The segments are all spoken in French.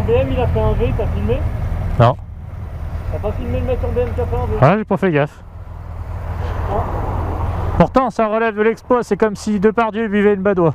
BM il a fait un V, t'as filmé? Non. T'as pas filmé le mec en BM qui a fait un V? Ouais, j'ai pas fait gaffe. Non. Pourtant, ça relève de l'exploit, c'est comme si Depardieu buvait une badoie.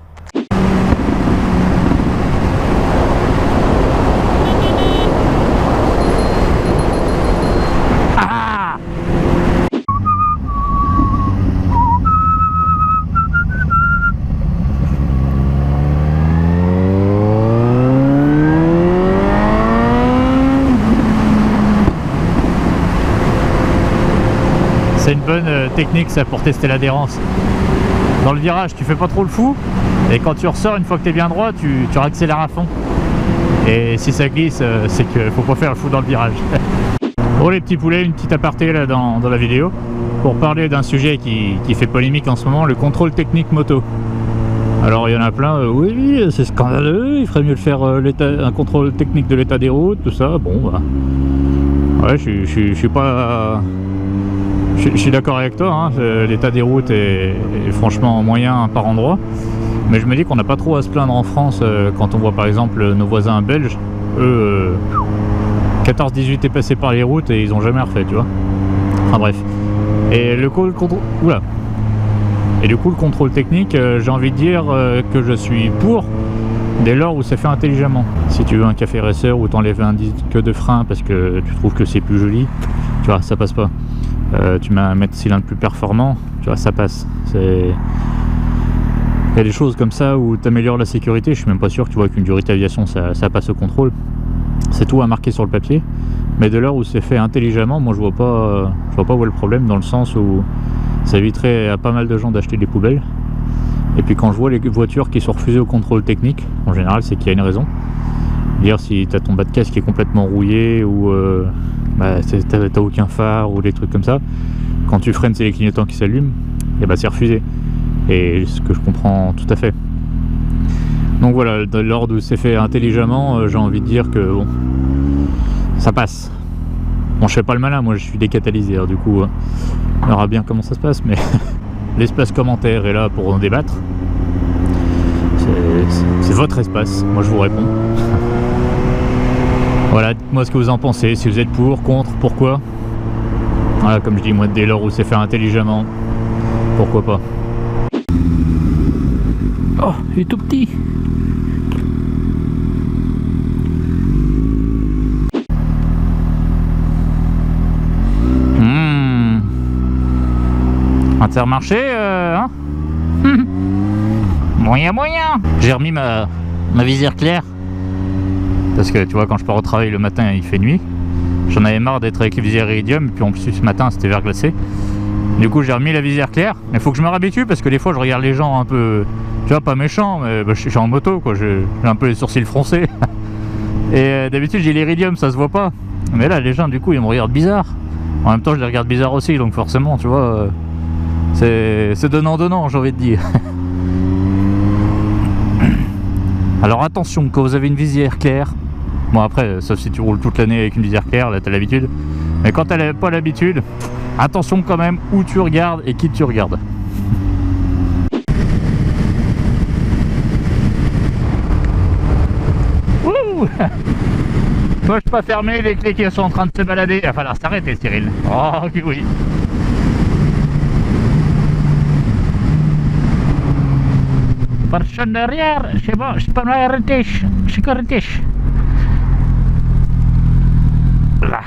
C'est une bonne technique ça pour tester l'adhérence. Dans le virage tu fais pas trop le fou et quand tu ressors une fois que tu es bien droit tu accélères à fond. Et si ça glisse c'est que faut pas faire le fou dans le virage. Bon les petits poulets, une petite aparté là dans la vidéo pour parler d'un sujet qui fait polémique en ce moment, le contrôle technique moto. Alors il y en a plein, oui c'est scandaleux, il ferait mieux de faire un contrôle technique de l'état des routes, tout ça, bon bah... Ouais je suis pas... Je suis d'accord avec toi, hein, l'état des routes est franchement moyen par endroit, mais je me dis qu'on n'a pas trop à se plaindre en France quand on voit par exemple nos voisins belges, eux 14-18 est passé par les routes et ils ont jamais refait, tu vois. Enfin bref. Et le coup, le contrôle technique, j'ai envie de dire que je suis pour dès lors où c'est fait intelligemment. Si tu veux un café racer où t'enlèves un disque de frein parce que tu trouves que c'est plus joli, tu vois, ça passe pas. Tu mets un mètre cylindre plus performant, tu vois, ça passe. Il y a des choses comme ça où tu améliores la sécurité. Je suis même pas sûr, tu vois, qu'une Durite Aviation ça passe au contrôle. C'est tout à marquer sur le papier. Mais de l'heure où c'est fait intelligemment, moi je vois pas où est le problème, dans le sens où ça éviterait à pas mal de gens d'acheter des poubelles. Et puis quand je vois les voitures qui sont refusées au contrôle technique, en général c'est qu'il y a une raison. Dire si tu as ton bas de casque qui est complètement rouillé ou t'as aucun phare ou des trucs comme ça, quand tu freines c'est les clignotants qui s'allument, et bah c'est refusé. Et ce que je comprends tout à fait. Donc voilà, de l'ordre où c'est fait intelligemment, j'ai envie de dire que bon, ça passe. Bon, je fais pas le malin, moi je suis décatalysé, du coup on verra bien comment ça se passe, mais l'espace commentaire est là pour en débattre. C'est votre espace, moi je vous réponds. Voilà, dites-moi ce que vous en pensez, si vous êtes pour, contre, pourquoi. Voilà, comme je dis, moi dès lors où c'est fait intelligemment, pourquoi pas. Oh, il est tout petit. Intermarché, hein. Moyen. J'ai remis ma visière claire. Parce que tu vois, quand je pars au travail le matin, il fait nuit. J'en avais marre d'être avec les visières iridium. Puis en plus, ce matin, c'était verglacé. Du coup, j'ai remis la visière claire. Mais il faut que je me réhabitue parce que des fois, je regarde les gens un peu... Tu vois, pas méchants, mais bah, je suis en moto, quoi. J'ai un peu les sourcils froncés. Et d'habitude, j'ai l'iridium, ça se voit pas. Mais là, les gens, du coup, ils me regardent bizarre. En même temps, je les regarde bizarre aussi. Donc forcément, tu vois... c'est donnant, j'ai envie de dire. Alors attention, quand vous avez une visière claire, bon après, sauf si tu roules toute l'année avec une visière claire, là t'as l'habitude, mais quand t'as pas l'habitude, attention quand même où tu regardes et qui tu regardes. Ouh. Moi je peux pas fermer les clés qui sont en train de se balader, il va falloir s'arrêter Cyril. Oh oui. Personne derrière, c'est bon, je peux m'arrêter, je suis arrêté. Là.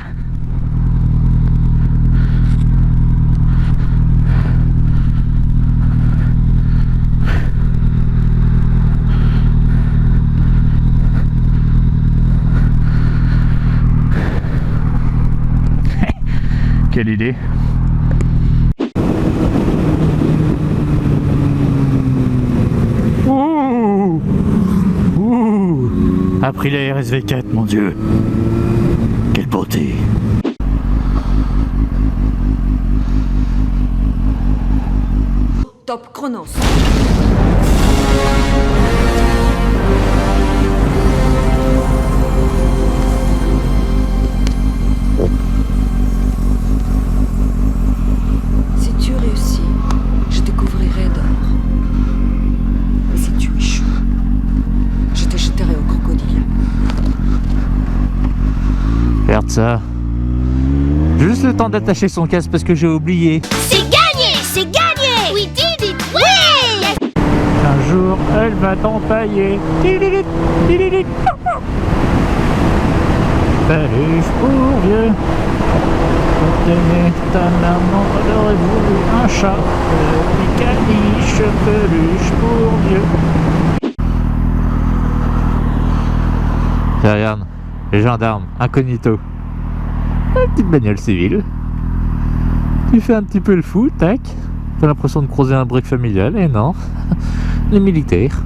Quelle idée. A pris la RSV4, mon Dieu. Quelle beauté. Top chronos. Si tu réussis, je te couvrirai d'or. Mais si tu échoues, je te jeterai au crocodile. ça. Juste le temps d'attacher son casque parce que j'ai oublié. C'est gagné! C'est gagné! We did it! Ouais! Un jour, elle va t'empailler. Tililit, tililit. Salut, pour vieux. Pour t'aimer, ta maman aurait voulu un chat. Petit caniche, peluche pour vieux. Et regarde, les gendarmes, incognito. Une petite bagnole civile. Tu fais un petit peu le fou, tac. T'as l'impression de croiser un brick familial, et non. Les militaires.